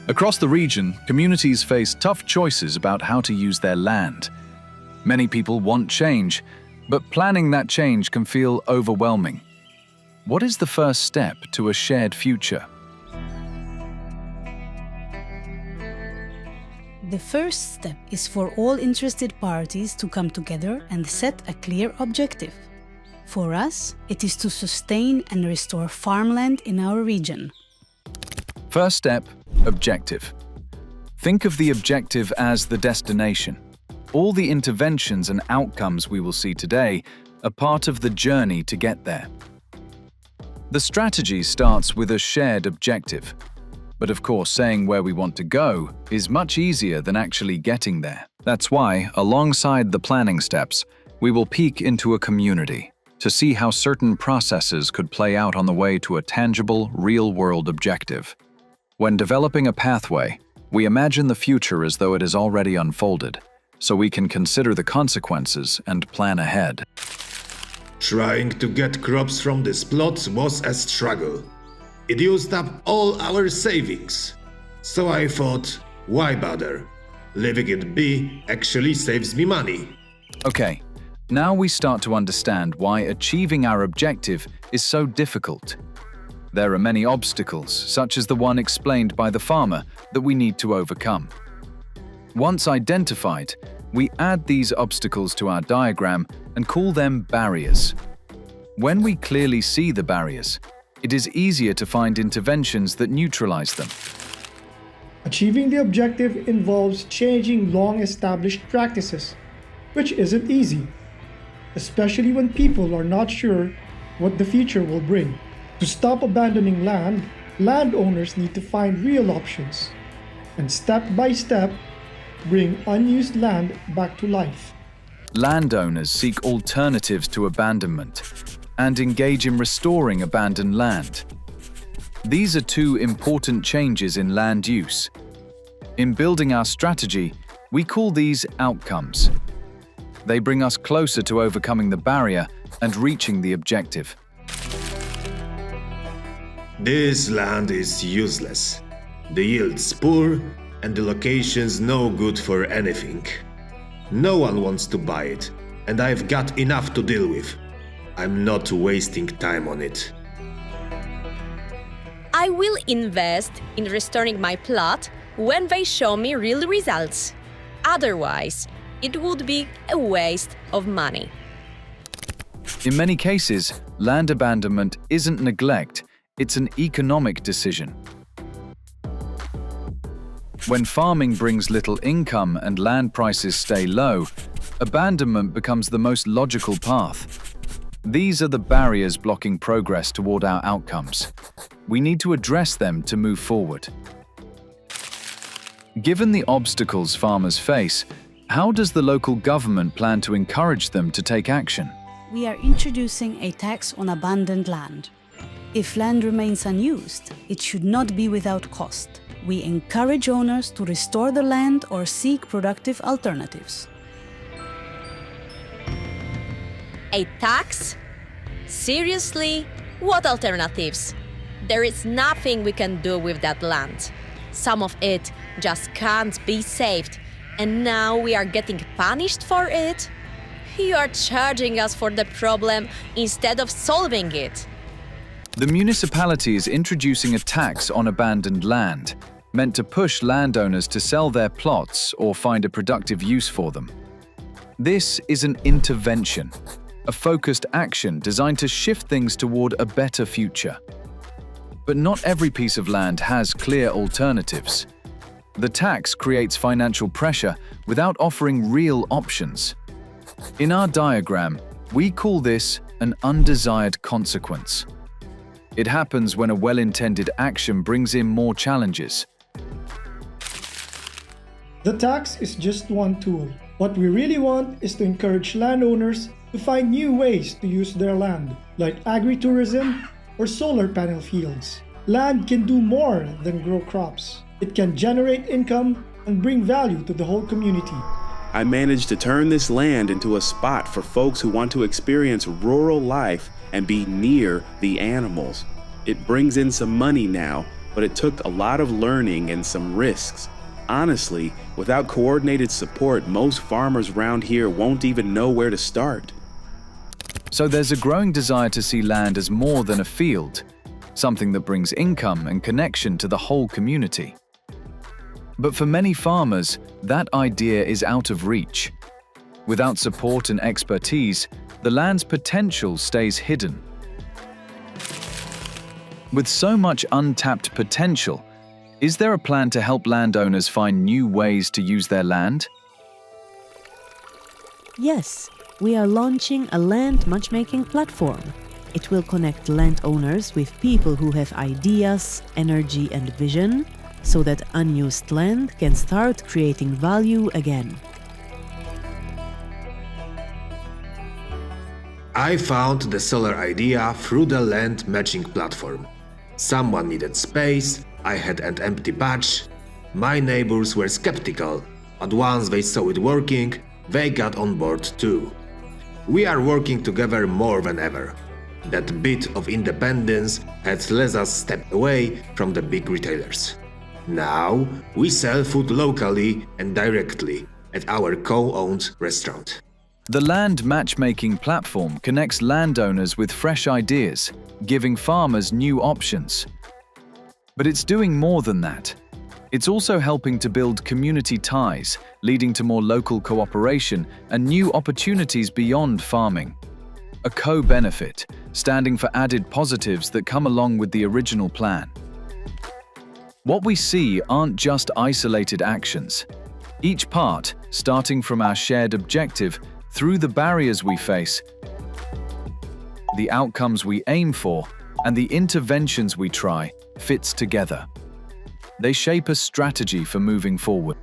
Across the region, communities face tough choices about how to use their land. Many people want change, but planning that change can feel overwhelming. What is the first step to a shared future? The first step is for all interested parties to come together and set a clear objective. For us, it is to sustain and restore farmland in our region. First step, objective. Think of the objective as the destination. All the interventions and outcomes we will see today are part of the journey to get there. The strategy starts with a shared objective. But of course, saying where we want to go is much easier than actually getting there. That's why, alongside the planning steps, we will peek into a community to see how certain processes could play out on the way to a tangible, real-world objective. When developing a pathway, we imagine the future as though it is already unfolded, so we can consider the consequences and plan ahead. Trying to get crops from this plot was a struggle. It used up all our savings. So I thought, why bother? Leaving it be actually saves me money. Okay, now we start to understand why achieving our objective is so difficult. There are many obstacles, such as the one explained by the farmer, that we need to overcome. Once identified, we add these obstacles to our diagram and call them barriers. When we clearly see the barriers, it is easier to find interventions that neutralize them. Achieving the objective involves changing long-established practices, which isn't easy, especially when people are not sure what the future will bring. To stop abandoning land, landowners need to find real options, and step by step, bring unused land back to life. Landowners seek alternatives to abandonment and engage in restoring abandoned land. These are two important changes in land use. In building our strategy, we call these outcomes. They bring us closer to overcoming the barrier and reaching the objective. This land is useless. The yield's poor and the location's no good for anything. No one wants to buy it, and I've got enough to deal with. I'm not wasting time on it. I will invest in restoring my plot when they show me real results. Otherwise, it would be a waste of money. In many cases, land abandonment isn't neglect, it's an economic decision. When farming brings little income and land prices stay low, abandonment becomes the most logical path. These are the barriers blocking progress toward our outcomes. We need to address them to move forward. Given the obstacles farmers face, how does the local government plan to encourage them to take action? We are introducing a tax on abandoned land. If land remains unused, it should not be without cost. We encourage owners to restore the land or seek productive alternatives. A tax? Seriously? What alternatives? There is nothing we can do with that land. Some of it just can't be saved, and now we are getting punished for it? You are charging us for the problem instead of solving it. The municipality is introducing a tax on abandoned land, meant to push landowners to sell their plots or find a productive use for them. This is an intervention, a focused action designed to shift things toward a better future. But not every piece of land has clear alternatives. The tax creates financial pressure without offering real options. In our diagram, we call this an undesired consequence. It happens when a well-intended action brings in more challenges. The tax is just one tool. What we really want is to encourage landowners to find new ways to use their land, like agritourism or solar panel fields. Land can do more than grow crops. It can generate income and bring value to the whole community. I managed to turn this land into a spot for folks who want to experience rural life and be near the animals. It brings in some money now, but it took a lot of learning and some risks. Honestly, without coordinated support, most farmers around here won't even know where to start. So there's a growing desire to see land as more than a field, something that brings income and connection to the whole community. But for many farmers, that idea is out of reach. Without support and expertise, the land's potential stays hidden. With so much untapped potential, is there a plan to help landowners find new ways to use their land? Yes, we are launching a land matchmaking platform. It will connect landowners with people who have ideas, energy, and vision, so that unused land can start creating value again. I found the solar idea through the land matching platform. Someone needed space, I had an empty patch. My neighbors were skeptical, but once they saw it working, they got on board too. We are working together more than ever. That bit of independence had let us step away from the big retailers. Now, we sell food locally and directly at our co-owned restaurant. The land matchmaking platform connects landowners with fresh ideas, giving farmers new options. But it's doing more than that. It's also helping to build community ties, leading to more local cooperation and new opportunities beyond farming. A co-benefit, standing for added positives that come along with the original plan. What we see aren't just isolated actions. Each part, starting from our shared objective, through the barriers we face, the outcomes we aim for, and the interventions we try, fits together. They shape a strategy for moving forward.